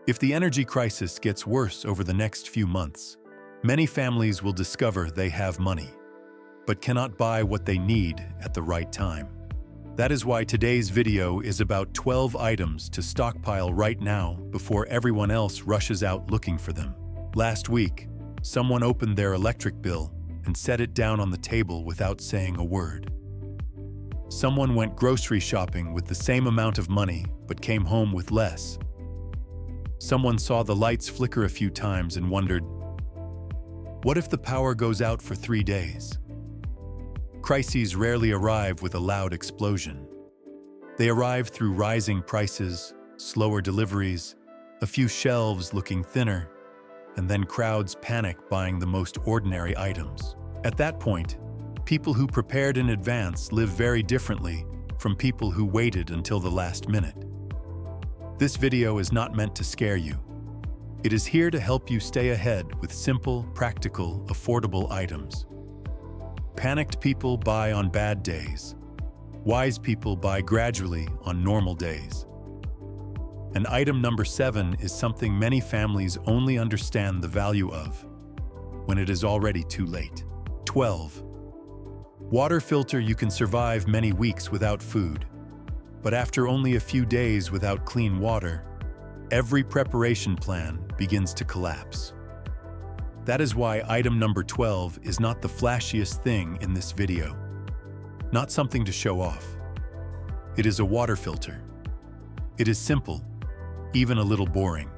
If the energy crisis gets worse over the next few months, many families will discover they have money, but cannot buy what they need at the right time. That is why today's video is about 12 items to stockpile right now before everyone else rushes out looking for them. Last week, someone opened their electric bill and set it down on the table without saying a word. Someone went grocery shopping with the same amount of money but came home with less. Someone saw the lights flicker a few times and wondered, what if the power goes out for 3 days? Crises rarely arrive with a loud explosion. They arrive through rising prices, slower deliveries, a few shelves looking thinner, and then crowds panic buying the most ordinary items. At that point, people who prepared in advance live very differently from people who waited until the last minute. This video is not meant to scare you. It is here to help you stay ahead with simple, practical, affordable items. Panicked people buy on bad days. Wise people buy gradually on normal days. And item number 7 is something many families only understand the value of when it is already too late. 12. Water filter. You can survive many weeks without food, but after only a few days without clean water, every preparation plan begins to collapse. That is why item number 12 is not the flashiest thing in this video. Not something to show off. It is a water filter. It is simple, even a little boring.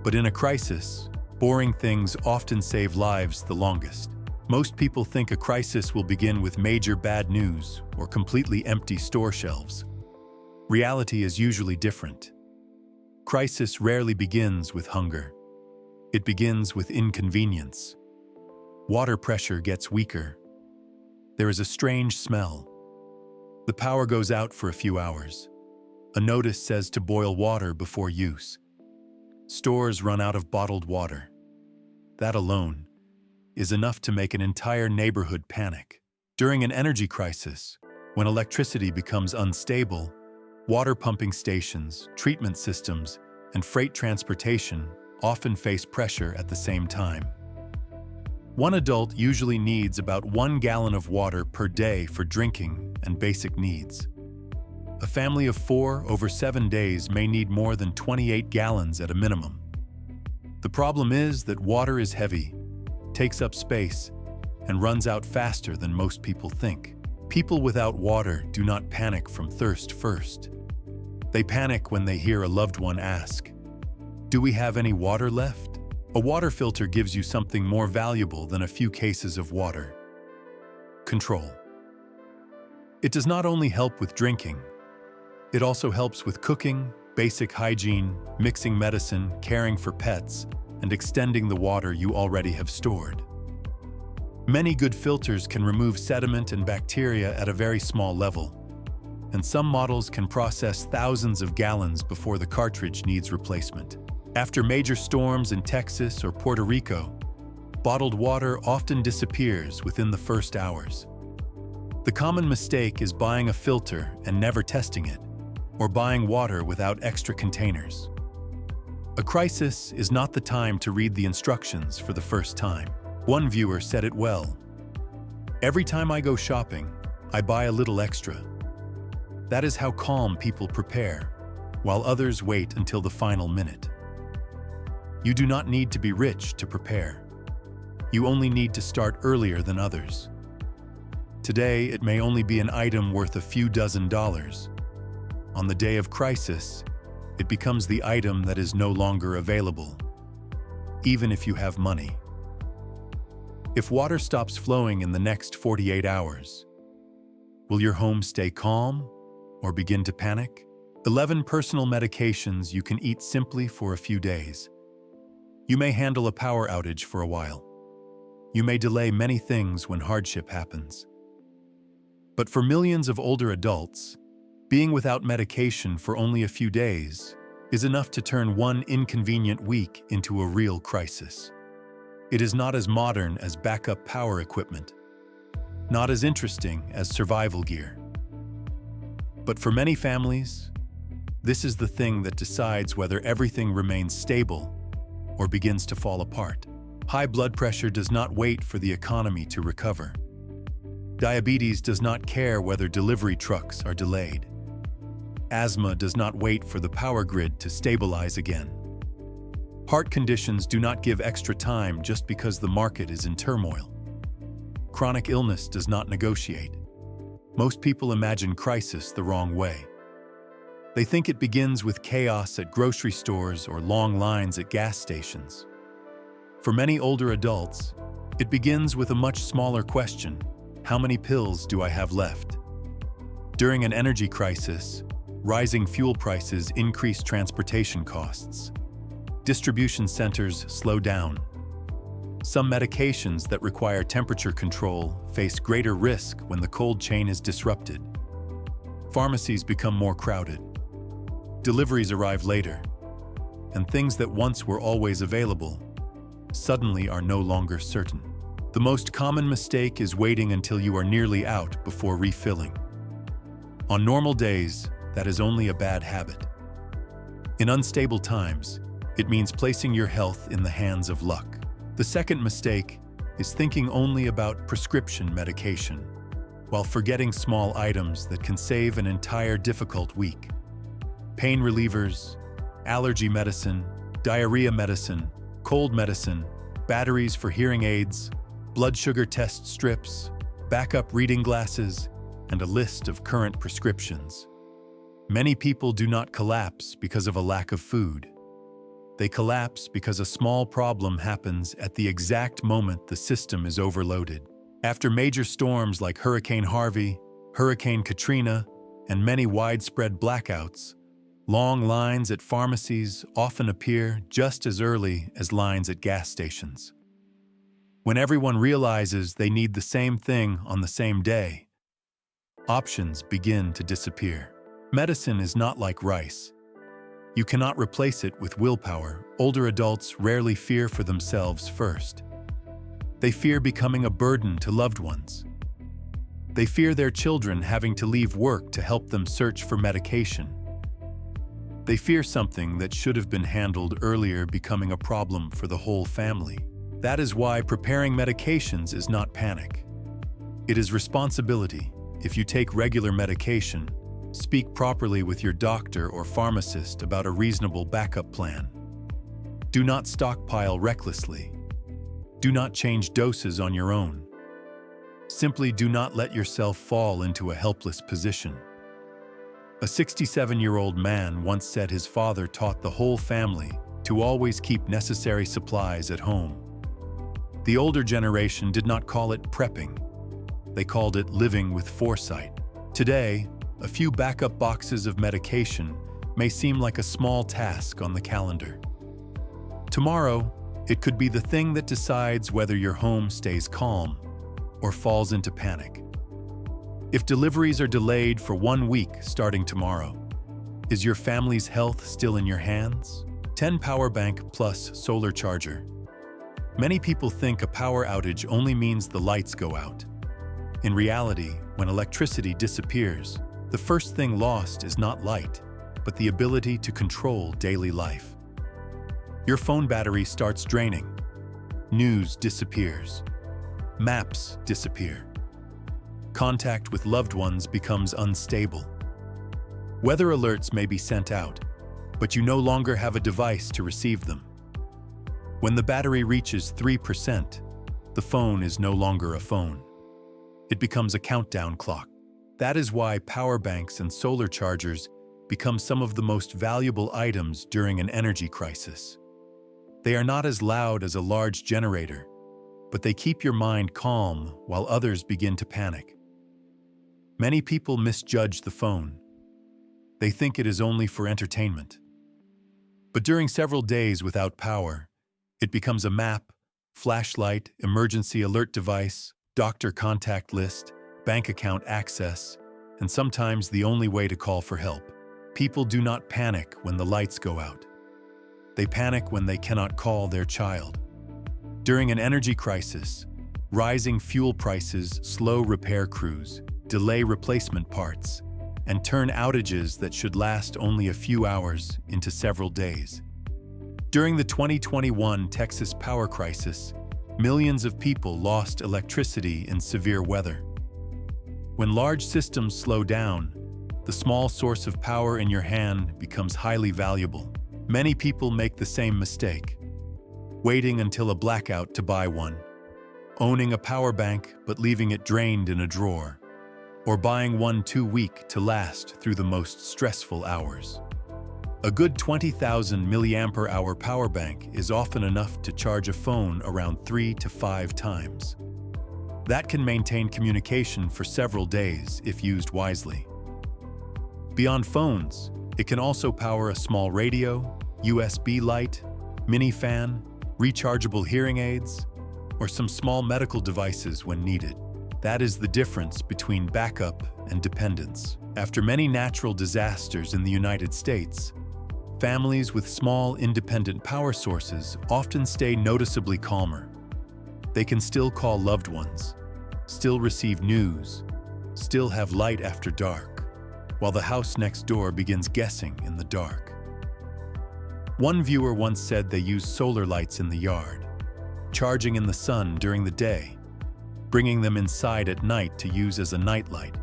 But in a crisis, boring things often save lives the longest. Most people think a crisis will begin with major bad news or completely empty store shelves. Reality is usually different. Crisis rarely begins with hunger. It begins with inconvenience. Water pressure gets weaker. There is a strange smell. The power goes out for a few hours. A notice says to boil water before use. Stores run out of bottled water. That alone is enough to make an entire neighborhood panic. During an energy crisis, when electricity becomes unstable, water pumping stations, treatment systems, and freight transportation often face pressure at the same time. One adult usually needs about 1 gallon of water per day for drinking and basic needs. A family of 4 over 7 days may need more than 28 gallons at a minimum. The problem is that water is heavy, takes up space, and runs out faster than most people think. People without water do not panic from thirst first. They panic when they hear a loved one ask, "Do we have any water left?" A water filter gives you something more valuable than a few cases of water. Control. It does not only help with drinking, it also helps with cooking, basic hygiene, mixing medicine, caring for pets, and extending the water you already have stored. Many good filters can remove sediment and bacteria at a very small level, and some models can process thousands of gallons before the cartridge needs replacement. After major storms in Texas or Puerto Rico, bottled water often disappears within the first hours. The common mistake is buying a filter and never testing it, or buying water without extra containers. A crisis is not the time to read the instructions for the first time. One viewer said it well. "Every time I go shopping, I buy a little extra." That is how calm people prepare, while others wait until the final minute. You do not need to be rich to prepare. You only need to start earlier than others. Today, it may only be an item worth a few dozen dollars. On the day of crisis, it becomes the item that is no longer available, even if you have money. If water stops flowing in the next 48 hours, will your home stay calm or begin to panic? 11 personal medications you can eat simply for a few days. You may handle a power outage for a while. You may delay many things when hardship happens. But for millions of older adults, being without medication for only a few days is enough to turn one inconvenient week into a real crisis. It is not as modern as backup power equipment, not as interesting as survival gear. But for many families, This is the thing that decides whether everything remains stable or begins to fall apart. High blood pressure does not wait for the economy to recover. Diabetes does not care whether delivery trucks are delayed. Asthma does not wait for the power grid to stabilize again. Heart conditions do not give extra time just because the market is in turmoil. Chronic illness does not negotiate. Most people imagine crisis the wrong way. They think it begins with chaos at grocery stores or long lines at gas stations. For many older adults, it begins with a much smaller question: how many pills do I have left? During an energy crisis, rising fuel prices increase transportation costs. Distribution centers slow down. Some medications that require temperature control face greater risk when the cold chain is disrupted. Pharmacies become more crowded. Deliveries arrive later, and things that once were always available suddenly are no longer certain. The most common mistake is waiting until you are nearly out before refilling. On normal days, that is only a bad habit. In unstable times, it means placing your health in the hands of luck. The second mistake is thinking only about prescription medication, while forgetting small items that can save an entire difficult week. Pain relievers, allergy medicine, diarrhea medicine, cold medicine, batteries for hearing aids, blood sugar test strips, backup reading glasses, and a list of current prescriptions. Many people do not collapse because of a lack of food. They collapse because a small problem happens at the exact moment the system is overloaded. After major storms like Hurricane Harvey, Hurricane Katrina, and many widespread blackouts, long lines at pharmacies often appear just as early as lines at gas stations. When everyone realizes they need the same thing on the same day, options begin to disappear. Medicine is not like rice. You cannot replace it with willpower. Older adults rarely fear for themselves first. They fear becoming a burden to loved ones. They fear their children having to leave work to help them search for medication. They fear something that should have been handled earlier becoming a problem for the whole family. That is why preparing medications is not panic. It is responsibility. If you take regular medication, speak properly with your doctor or pharmacist about a reasonable backup plan. Do not stockpile recklessly. Do not change doses on your own. Simply do not let yourself fall into a helpless position. A 67-year-old man once said his father taught the whole family to always keep necessary supplies at home. The older generation did not call it prepping. They called it living with foresight. Today, a few backup boxes of medication may seem like a small task on the calendar. Tomorrow, it could be the thing that decides whether your home stays calm or falls into panic. If deliveries are delayed for 1 week starting tomorrow, is your family's health still in your hands? 10 power bank plus solar charger. Many people think a power outage only means the lights go out. In reality, when electricity disappears, the first thing lost is not light, but the ability to control daily life. Your phone battery starts draining. News disappears. Maps disappear. Contact with loved ones becomes unstable. Weather alerts may be sent out, but you no longer have a device to receive them. When the battery reaches 3%, the phone is no longer a phone. It becomes a countdown clock. That is why power banks and solar chargers become some of the most valuable items during an energy crisis. They are not as loud as a large generator, but they keep your mind calm while others begin to panic. Many people misjudge the phone. They think it is only for entertainment. But during several days without power, it becomes a map, flashlight, emergency alert device, doctor contact list, bank account access, and sometimes the only way to call for help. People do not panic when the lights go out. They panic when they cannot call their child. During an energy crisis, rising fuel prices slow repair crews, delay replacement parts, and turn outages that should last only a few hours into several days. During the 2021 Texas power crisis, millions of people lost electricity in severe weather. When large systems slow down, the small source of power in your hand becomes highly valuable. Many people make the same mistake, waiting until a blackout to buy one, owning a power bank but leaving it drained in a drawer, or buying one too weak to last through the most stressful hours. A good 20,000 mAh power bank is often enough to charge a phone around 3 to 5 times. That can maintain communication for several days if used wisely. Beyond phones, it can also power a small radio, USB light, mini fan, rechargeable hearing aids, or some small medical devices when needed. That is the difference between backup and dependence. After many natural disasters in the United States, families with small independent power sources often stay noticeably calmer. They can still call loved ones, still receive news, still have light after dark, while the house next door begins guessing in the dark. One viewer once said they use solar lights in the yard, charging in the sun during the day, bringing them inside at night to use as a nightlight.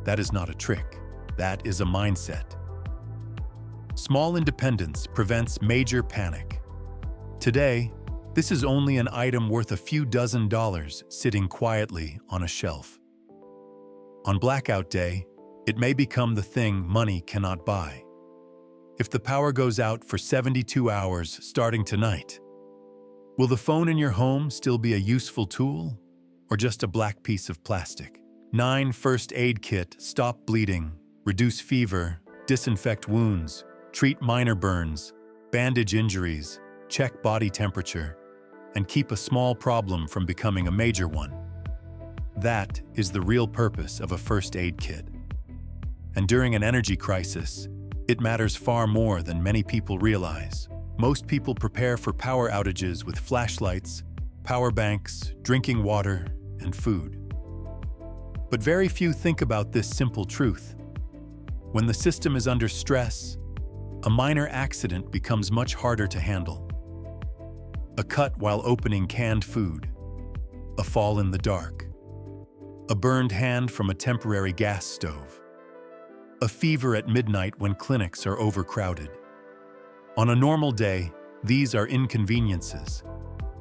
That is not a trick. That is a mindset. Small independence prevents major panic. Today, this is only an item worth a few dozen dollars sitting quietly on a shelf. On blackout day, it may become the thing money cannot buy. If the power goes out for 72 hours starting tonight, will the phone in your home still be a useful tool or just a black piece of plastic? 9 first aid kit: stop bleeding, reduce fever, disinfect wounds, treat minor burns, bandage injuries, check body temperature, and keep a small problem from becoming a major one. That is the real purpose of a first aid kit. And during an energy crisis, it matters far more than many people realize. Most people prepare for power outages with flashlights, power banks, drinking water, and food. But very few think about this simple truth. When the system is under stress, a minor accident becomes much harder to handle. A cut while opening canned food, a fall in the dark, a burned hand from a temporary gas stove, a fever at midnight when clinics are overcrowded. On a normal day, these are inconveniences.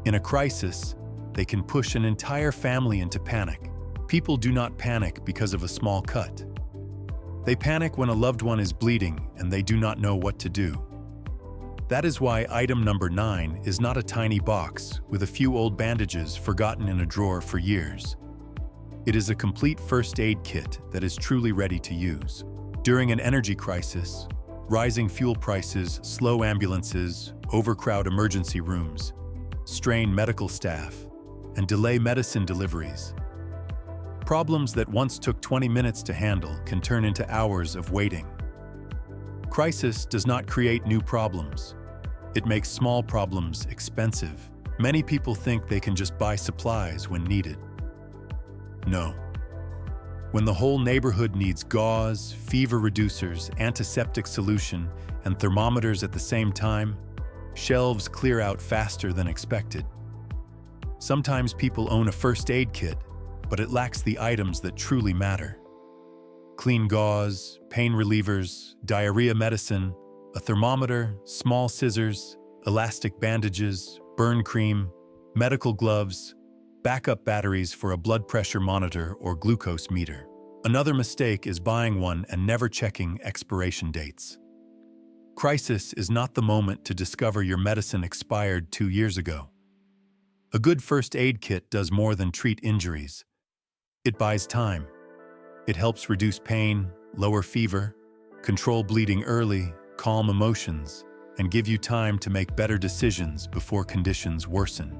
In a crisis, they can push an entire family into panic. People do not panic because of a small cut. They panic when a loved one is bleeding and they do not know what to do. That is why item number 9 is not a tiny box with a few old bandages forgotten in a drawer for years. It is a complete first aid kit that is truly ready to use. During an energy crisis, rising fuel prices slow ambulances, overcrowd emergency rooms, strain medical staff, and delay medicine deliveries. Problems that once took 20 minutes to handle can turn into hours of waiting. Crisis does not create new problems. It makes small problems expensive. Many people think they can just buy supplies when needed. No. When the whole neighborhood needs gauze, fever reducers, antiseptic solution, and thermometers at the same time, shelves clear out faster than expected. Sometimes people own a first aid kit, but it lacks the items that truly matter. Clean gauze, pain relievers, diarrhea medicine, a thermometer, small scissors, elastic bandages, burn cream, medical gloves, backup batteries for a blood pressure monitor or glucose meter. Another mistake is buying one and never checking expiration dates. Crisis is not the moment to discover your medicine expired 2 years ago. A good first aid kit does more than treat injuries. It buys time. It helps reduce pain, lower fever, control bleeding early, calm emotions, and give you time to make better decisions before conditions worsen.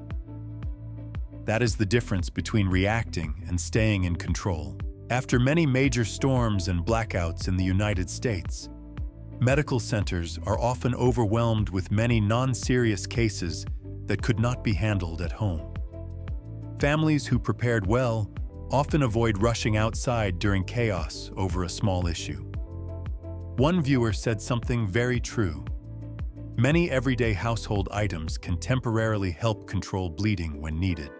That is the difference between reacting and staying in control. After many major storms and blackouts in the United States, medical centers are often overwhelmed with many non-serious cases that could not be handled at home. Families who prepared well often avoid rushing outside during chaos over a small issue. One viewer said something very true. Many everyday household items can temporarily help control bleeding when needed.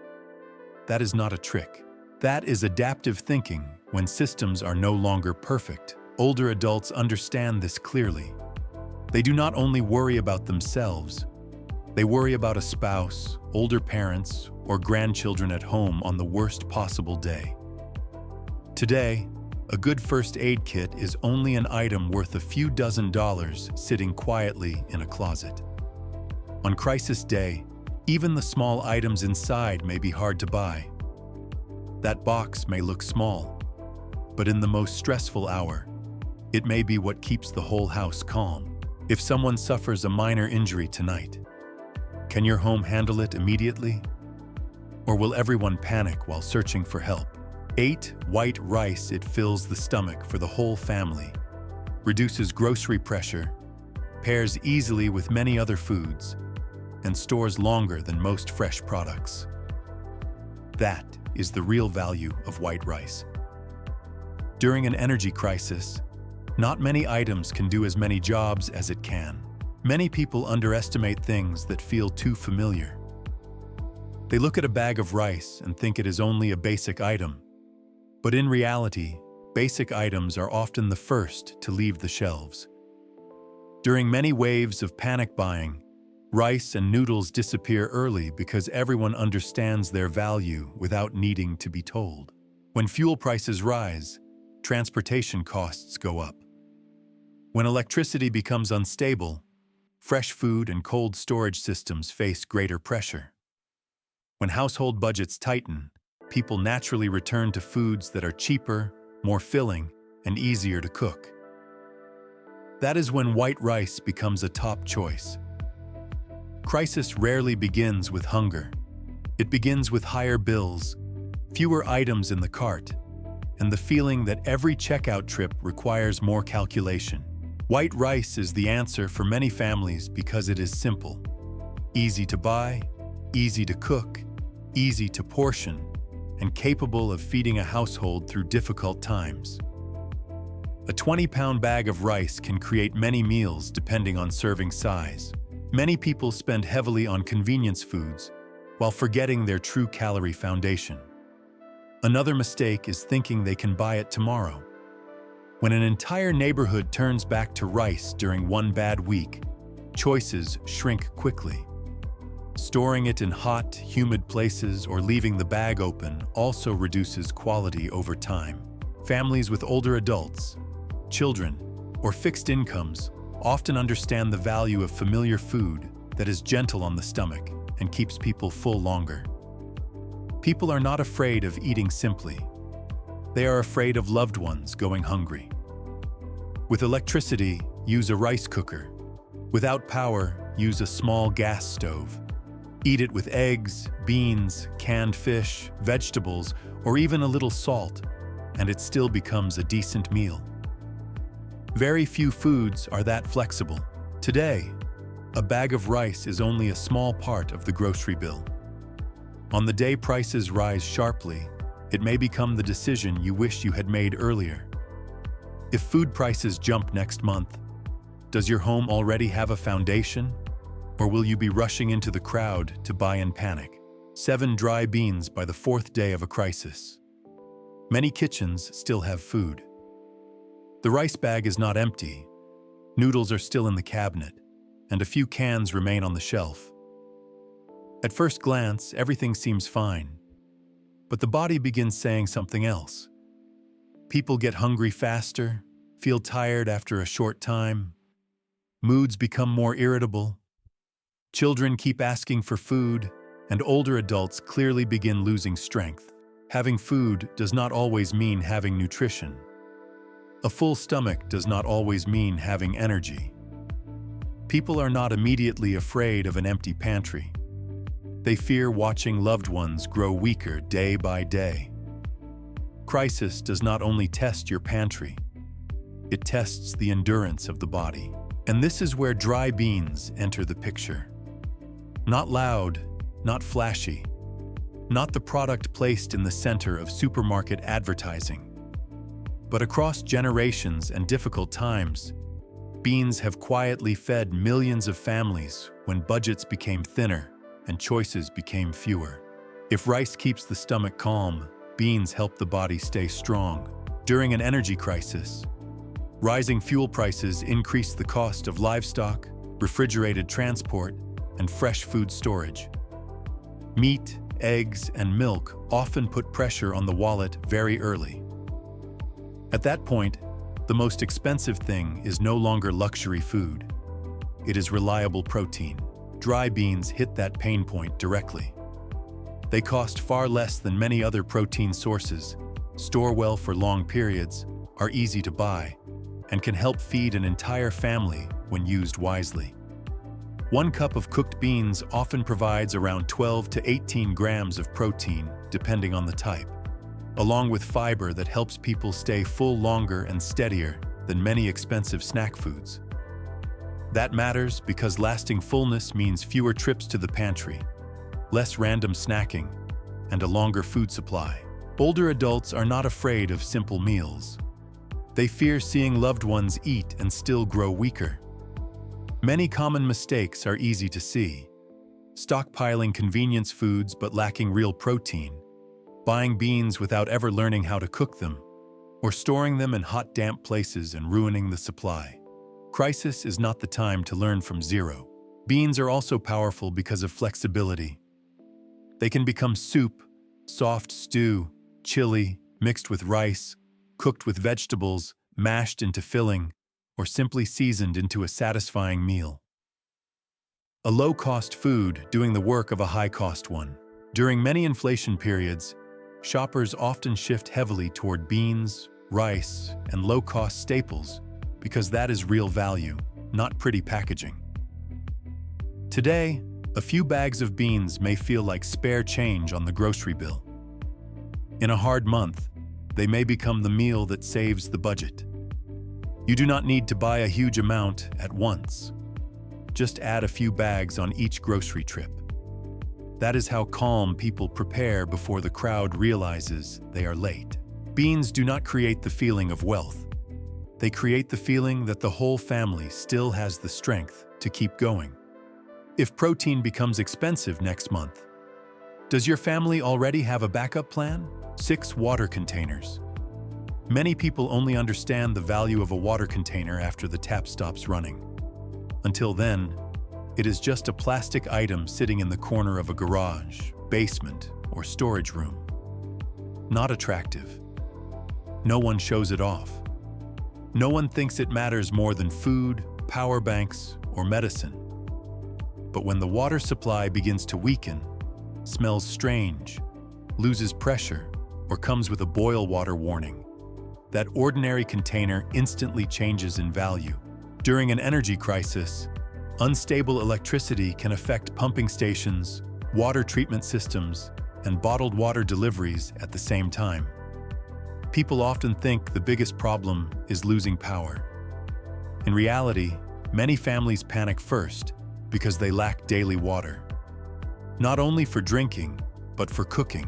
That is not a trick. That is adaptive thinking when systems are no longer perfect. Older adults understand this clearly. They do not only worry about themselves, they worry about a spouse, older parents, or grandchildren at home on the worst possible day. Today, a good first aid kit is only an item worth a few dozen dollars sitting quietly in a closet. On crisis day, even the small items inside may be hard to buy. That box may look small, but in the most stressful hour, it may be what keeps the whole house calm. If someone suffers a minor injury tonight, can your home handle it immediately? Or will everyone panic while searching for help? 8. White rice. It fills the stomach for the whole family, reduces grocery pressure, pairs easily with many other foods, and stores longer than most fresh products. That is the real value of white rice. During an energy crisis, not many items can do as many jobs as it can. Many people underestimate things that feel too familiar. They look at a bag of rice and think it is only a basic item. But in reality, basic items are often the first to leave the shelves. During many waves of panic buying, rice and noodles disappear early because everyone understands their value without needing to be told. When fuel prices rise, transportation costs go up. When electricity becomes unstable, fresh food and cold storage systems face greater pressure. When household budgets tighten, people naturally return to foods that are cheaper, more filling, and easier to cook. That is when white rice becomes a top choice. Crisis rarely begins with hunger. It begins with higher bills, fewer items in the cart, and the feeling that every checkout trip requires more calculation. White rice is the answer for many families because it is simple, easy to buy, easy to cook, easy to portion, and capable of feeding a household through difficult times. A 20-pound bag of rice can create many meals depending on serving size. Many people spend heavily on convenience foods while forgetting their true calorie foundation. Another mistake is thinking they can buy it tomorrow. When an entire neighborhood turns back to rice during one bad week, choices shrink quickly. Storing it in hot, humid places or leaving the bag open also reduces quality over time. Families with older adults, children, or fixed incomes often understand the value of familiar food that is gentle on the stomach and keeps people full longer. People are not afraid of eating simply. They are afraid of loved ones going hungry. With electricity, use a rice cooker. Without power, use a small gas stove. Eat it with eggs, beans, canned fish, vegetables, or even a little salt, and it still becomes a decent meal. Very few foods are that flexible. Today, a bag of rice is only a small part of the grocery bill. On the day prices rise sharply, it may become the decision you wish you had made earlier. If food prices jump next month, does your home already have a foundation? Or will you be rushing into the crowd to buy in panic? 7 dry beans by the 4th day of a crisis. Many kitchens still have food. The rice bag is not empty. Noodles are still in the cabinet, and a few cans remain on the shelf. At first glance, everything seems fine, but the body begins saying something else. People get hungry faster, feel tired after a short time. Moods become more irritable. Children keep asking for food, and older adults clearly begin losing strength. Having food does not always mean having nutrition. A full stomach does not always mean having energy. People are not immediately afraid of an empty pantry. They fear watching loved ones grow weaker day by day. Crisis does not only test your pantry, it tests the endurance of the body. And this is where dry beans enter the picture. Not loud, not flashy, not the product placed in the center of supermarket advertising. But across generations and difficult times, beans have quietly fed millions of families when budgets became thinner and choices became fewer. If rice keeps the stomach calm, beans help the body stay strong. During an energy crisis, rising fuel prices increase the cost of livestock, refrigerated transport, and fresh food storage. Meat, eggs, and milk often put pressure on the wallet very early. At that point, the most expensive thing is no longer luxury food. It is reliable protein. Dry beans hit that pain point directly. They cost far less than many other protein sources, store well for long periods, are easy to buy, and can help feed an entire family when used wisely. 1 cup of cooked beans often provides around 12 to 18 grams of protein, depending on the type, along with fiber that helps people stay full longer and steadier than many expensive snack foods. That matters because lasting fullness means fewer trips to the pantry, less random snacking, and a longer food supply. Older adults are not afraid of simple meals. They fear seeing loved ones eat and still grow weaker. Many common mistakes are easy to see: stockpiling convenience foods but lacking real protein, buying beans without ever learning how to cook them, or storing them in hot, damp places and ruining the supply. Crisis is not the time to learn from zero. Beans are also powerful because of flexibility. They can become soup, soft stew, chili, mixed with rice, cooked with vegetables, mashed into filling, or simply seasoned into a satisfying meal. A low-cost food doing the work of a high-cost one. During many inflation periods, shoppers often shift heavily toward beans, rice, and low-cost staples because that is real value, not pretty packaging. Today, a few bags of beans may feel like spare change on the grocery bill. In a hard month, they may become the meal that saves the budget. You do not need to buy a huge amount at once. Just add a few bags on each grocery trip. That is how calm people prepare before the crowd realizes they are late. Beans do not create the feeling of wealth. They create the feeling that the whole family still has the strength to keep going. If protein becomes expensive next month, does your family already have a backup plan? 6 water containers. Many people only understand the value of a water container after the tap stops running. Until then, it is just a plastic item sitting in the corner of a garage, basement, or storage room. Not attractive. No one shows it off. No one thinks it matters more than food, power banks, or medicine. But when the water supply begins to weaken, smells strange, loses pressure, or comes with a boil water warning, that ordinary container instantly changes in value. During an energy crisis, unstable electricity can affect pumping stations, water treatment systems, and bottled water deliveries at the same time. People often think the biggest problem is losing power. In reality, many families panic first because they lack daily water. Not only for drinking, but for cooking.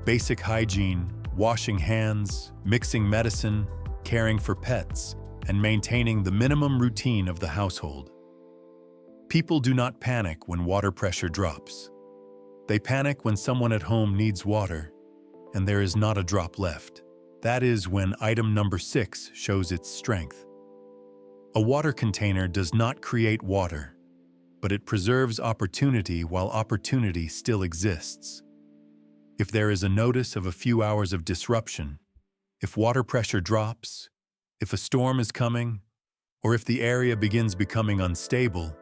Basic hygiene, washing hands, mixing medicine, caring for pets, and maintaining the minimum routine of the household. People do not panic when water pressure drops. They panic when someone at home needs water, and there is not a drop left. That is when item number 6 shows its strength. A water container does not create water, but it preserves opportunity while opportunity still exists. If there is a notice of a few hours of disruption, if water pressure drops, if a storm is coming, or if the area begins becoming unstable,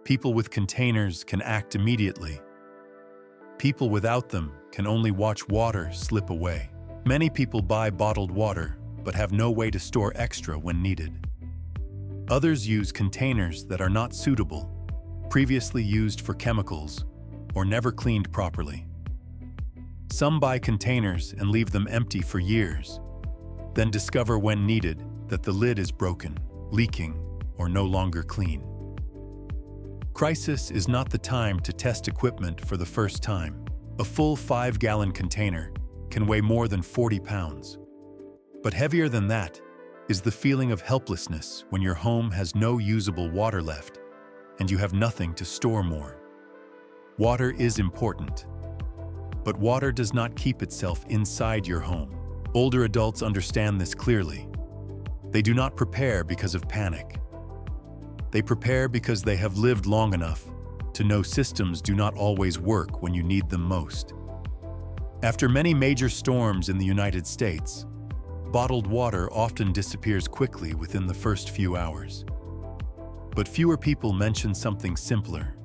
people with containers can act immediately. People without them can only watch water slip away. Many people buy bottled water, but have no way to store extra when needed. Others use containers that are not suitable, previously used for chemicals, or never cleaned properly. Some buy containers and leave them empty for years, then discover when needed that the lid is broken, leaking, or no longer clean. Crisis is not the time to test equipment for the first time. A full 5-gallon container can weigh more than 40 pounds. But heavier than that is the feeling of helplessness when your home has no usable water left and you have nothing to store more. Water is important, but water does not keep itself inside your home. Older adults understand this clearly. They do not prepare because of panic. They prepare because they have lived long enough to know systems do not always work when you need them most. After many major storms in the United States, bottled water often disappears quickly within the first few hours. But fewer people mention something simpler.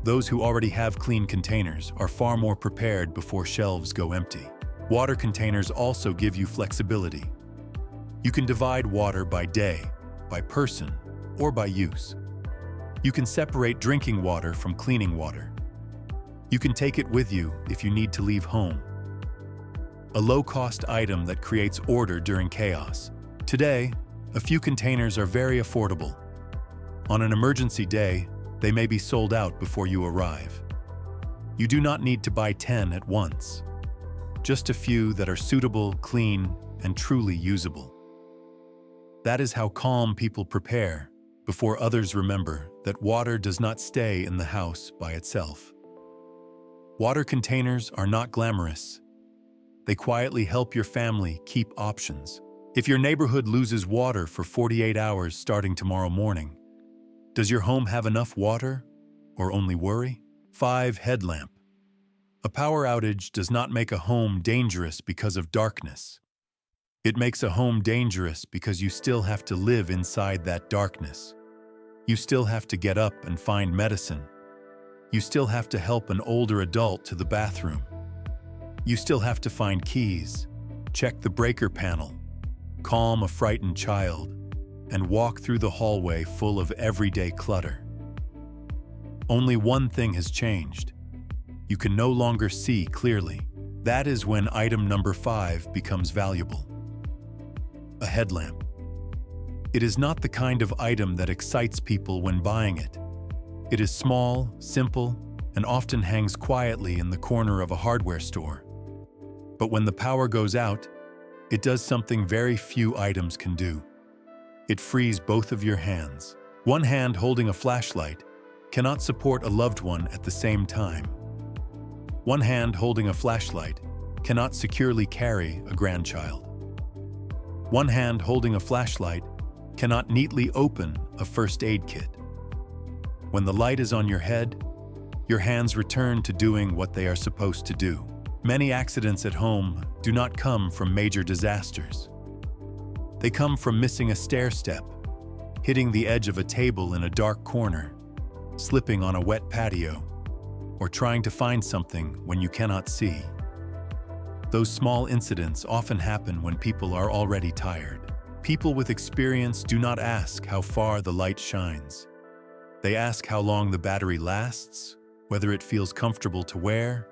Those who already have clean containers are far more prepared before shelves go empty. Water containers also give you flexibility. You can divide water by day, by person, or by use. You can separate drinking water from cleaning water. You can take it with you if you need to leave home. A low-cost item that creates order during chaos. Today, a few containers are very affordable. On an emergency day, they may be sold out before you arrive. You do not need to buy 10 at once. Just a few that are suitable, clean, and truly usable. That is how calm people prepare before others remember that water does not stay in the house by itself. Water containers are not glamorous. They quietly help your family keep options. If your neighborhood loses water for 48 hours starting tomorrow morning, does your home have enough water or only worry? 5. Headlamp. A power outage does not make a home dangerous because of darkness. It makes a home dangerous because you still have to live inside that darkness. You still have to get up and find medicine. You still have to help an older adult to the bathroom. You still have to find keys, check the breaker panel, calm a frightened child, and walk through the hallway full of everyday clutter. Only one thing has changed. You can no longer see clearly. That is when item number 5 becomes valuable. A headlamp. It is not the kind of item that excites people when buying it. It is small, simple, and often hangs quietly in the corner of a hardware store. But when the power goes out, it does something very few items can do. It frees both of your hands. One hand holding a flashlight cannot support a loved one at the same time. One hand holding a flashlight cannot securely carry a grandchild. One hand holding a flashlight cannot neatly open a first aid kit. When the light is on your head, your hands return to doing what they are supposed to do. Many accidents at home do not come from major disasters. They come from missing a stair step, hitting the edge of a table in a dark corner, slipping on a wet patio, or trying to find something when you cannot see. Those small incidents often happen when people are already tired. People with experience do not ask how far the light shines. They ask how long the battery lasts, whether it feels comfortable to wear,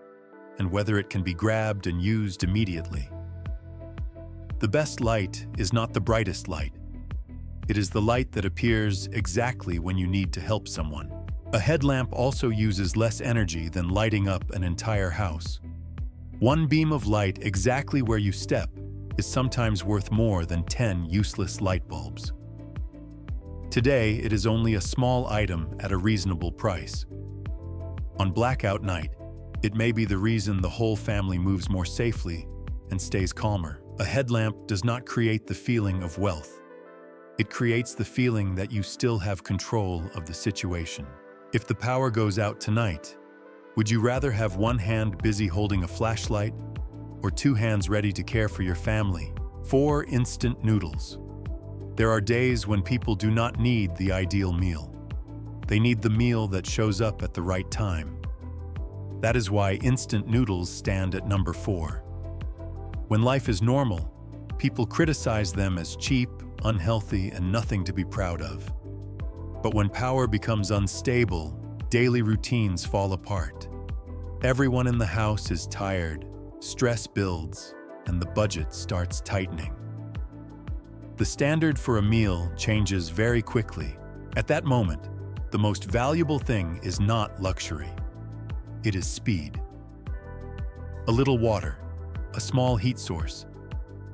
and whether it can be grabbed and used immediately. The best light is not the brightest light. It is the light that appears exactly when you need to help someone. A headlamp also uses less energy than lighting up an entire house. One beam of light exactly where you step is sometimes worth more than 10 useless light bulbs. Today, it is only a small item at a reasonable price. On blackout night, it may be the reason the whole family moves more safely and stays calmer. A headlamp does not create the feeling of wealth. It creates the feeling that you still have control of the situation. If the power goes out tonight, would you rather have one hand busy holding a flashlight or two hands ready to care for your family? 4. Instant noodles. There are days when people do not need the ideal meal. They need the meal that shows up at the right time. That is why instant noodles stand at number 4. When life is normal, people criticize them as cheap, unhealthy, and nothing to be proud of. But when power becomes unstable, daily routines fall apart. Everyone in the house is tired, stress builds, and the budget starts tightening. The standard for a meal changes very quickly. At that moment, the most valuable thing is not luxury. It is speed. A little water, a small heat source,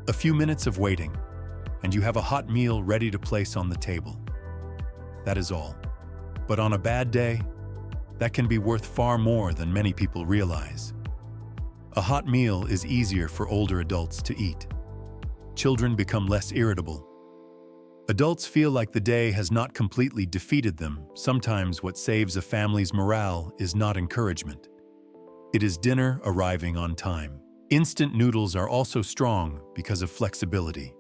a few minutes of waiting, and you have a hot meal ready to place on the table. That is all. But on a bad day, that can be worth far more than many people realize. A hot meal is easier for older adults to eat. Children become less irritable. Adults feel like the day has not completely defeated them. Sometimes what saves a family's morale is not encouragement. It is dinner arriving on time. Instant noodles are also strong because of flexibility.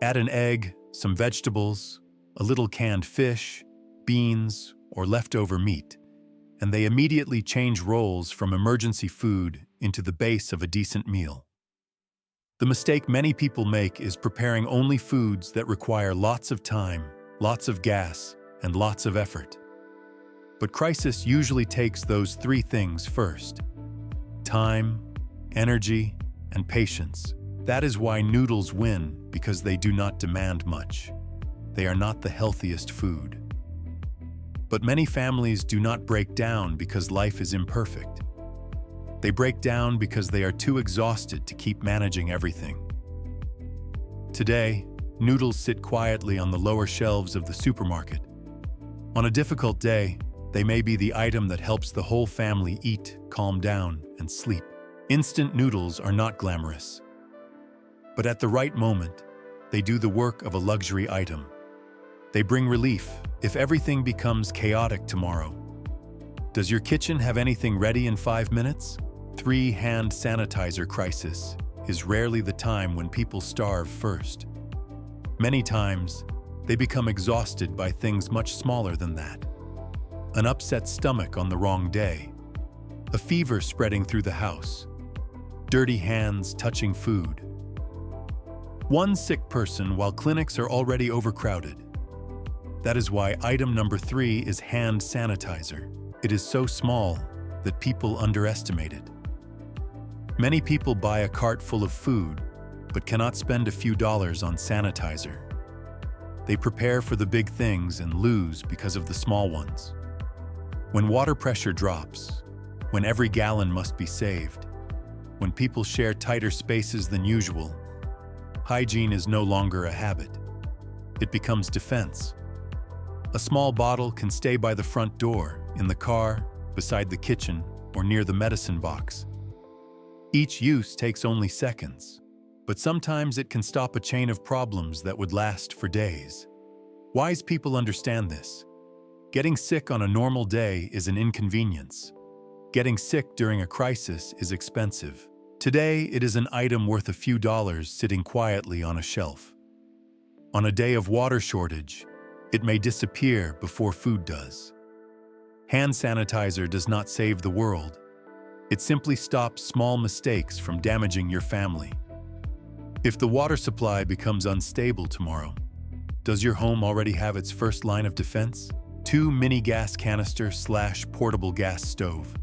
Add an egg, some vegetables, a little canned fish, beans, or leftover meat, and they immediately change roles from emergency food into the base of a decent meal. The mistake many people make is preparing only foods that require lots of time, lots of gas, and lots of effort. But crisis usually takes those three things first: time, energy, and patience. That is why noodles win, because they do not demand much. They are not the healthiest food. But many families do not break down because life is imperfect. They break down because they are too exhausted to keep managing everything. Today, noodles sit quietly on the lower shelves of the supermarket. On a difficult day, they may be the item that helps the whole family eat, calm down, and sleep. Instant noodles are not glamorous. But at the right moment, they do the work of a luxury item. They bring relief if everything becomes chaotic tomorrow. Does your kitchen have anything ready in 5 minutes? 3-hand sanitizer crisis is rarely the time when people starve first. Many times, they become exhausted by things much smaller than that. An upset stomach on the wrong day, a fever spreading through the house, dirty hands touching food. One sick person while clinics are already overcrowded. That is why item number 3 is hand sanitizer. It is so small that people underestimate it. Many people buy a cart full of food, but cannot spend a few dollars on sanitizer. They prepare for the big things and lose because of the small ones. When water pressure drops, when every gallon must be saved, when people share tighter spaces than usual, hygiene is no longer a habit. It becomes defense. A small bottle can stay by the front door, in the car, beside the kitchen, or near the medicine box. Each use takes only seconds, but sometimes it can stop a chain of problems that would last for days. Wise people understand this. Getting sick on a normal day is an inconvenience. Getting sick during a crisis is expensive. Today, it is an item worth a few dollars sitting quietly on a shelf. On a day of water shortage, it may disappear before food does. Hand sanitizer does not save the world. It simply stops small mistakes from damaging your family. If the water supply becomes unstable tomorrow, does your home already have its first line of defense? 2 mini gas canister / portable gas stove.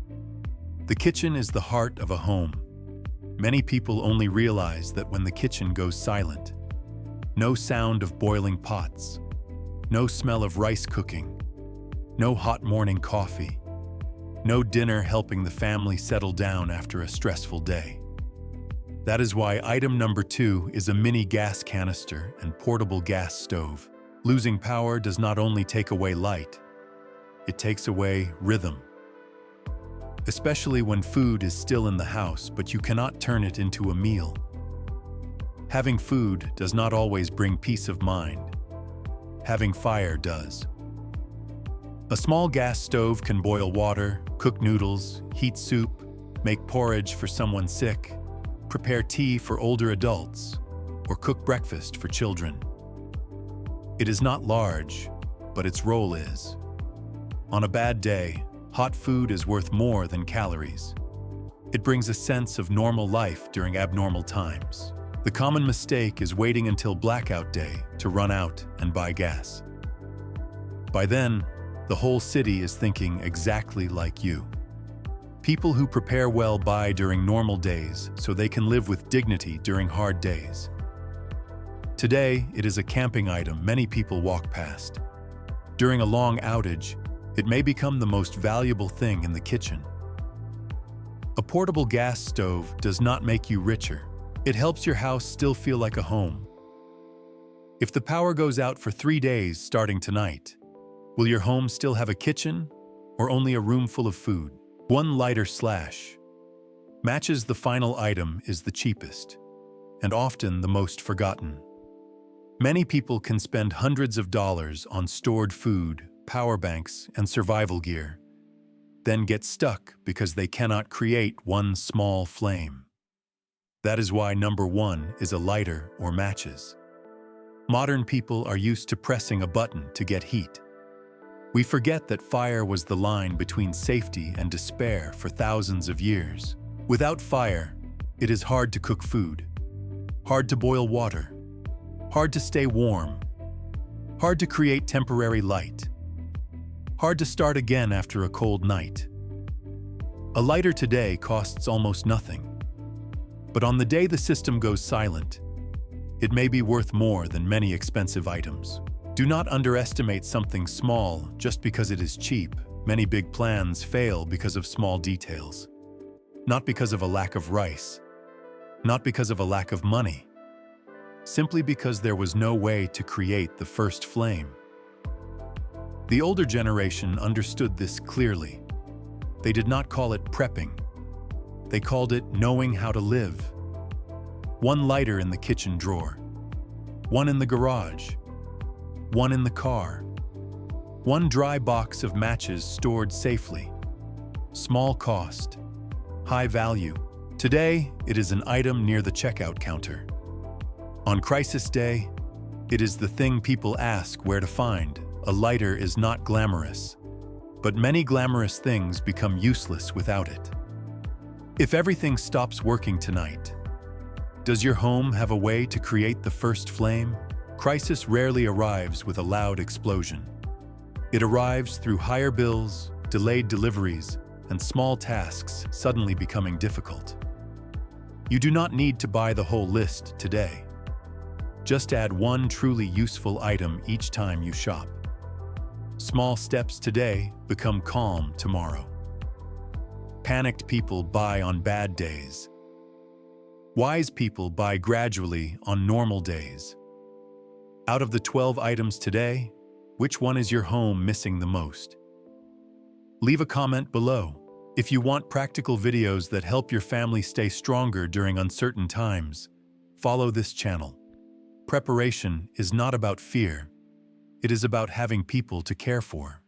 The kitchen is the heart of a home. Many people only realize that when the kitchen goes silent. No sound of boiling pots. No smell of rice cooking. No hot morning coffee. No dinner helping the family settle down after a stressful day. That is why item number 2 is a mini gas canister and portable gas stove. Losing power does not only take away light, it takes away rhythm. Especially when food is still in the house, but you cannot turn it into a meal. Having food does not always bring peace of mind. Having fire does. A small gas stove can boil water, cook noodles, heat soup, make porridge for someone sick, prepare tea for older adults, or cook breakfast for children. It is not large, but its role is. On a bad day, hot food is worth more than calories. It brings a sense of normal life during abnormal times. The common mistake is waiting until blackout day to run out and buy gas. By then, the whole city is thinking exactly like you. People who prepare well buy during normal days so they can live with dignity during hard days. Today, it is a camping item many people walk past. During a long outage, it may become the most valuable thing in the kitchen. A portable gas stove does not make you richer. It helps your house still feel like a home. If the power goes out for 3 days starting tonight, will your home still have a kitchen or only a room full of food? One lighter slash. Matches the final item is the cheapest and often the most forgotten. Many people can spend hundreds of dollars on stored food, power banks, and survival gear, then get stuck because they cannot create one small flame. That is why number 1 is a lighter or matches. Modern people are used to pressing a button to get heat. We forget that fire was the line between safety and despair for thousands of years. Without fire, it is hard to cook food, hard to boil water, hard to stay warm, hard to create temporary light, hard to start again after a cold night. A lighter today costs almost nothing, but on the day the system goes silent, it may be worth more than many expensive items. Do not underestimate something small just because it is cheap. Many big plans fail because of small details. Not because of a lack of rice, not because of a lack of money, simply because there was no way to create the first flame. The older generation understood this clearly. They did not call it prepping. They called it knowing how to live. One lighter in the kitchen drawer, one in the garage, one in the car, one dry box of matches stored safely. Small cost, high value. Today, it is an item near the checkout counter. On crisis day, it is the thing people ask where to find. A lighter is not glamorous, but many glamorous things become useless without it. If everything stops working tonight, does your home have a way to create the first flame? Crisis rarely arrives with a loud explosion. It arrives through higher bills, delayed deliveries, and small tasks suddenly becoming difficult. You do not need to buy the whole list today. Just add one truly useful item each time you shop. Small steps today become calm tomorrow. Panicked people buy on bad days. Wise people buy gradually on normal days. Out of the 12 items today, which one is your home missing the most? Leave a comment below. If you want practical videos that help your family stay stronger during uncertain times, follow this channel. Preparation is not about fear. It is about having people to care for.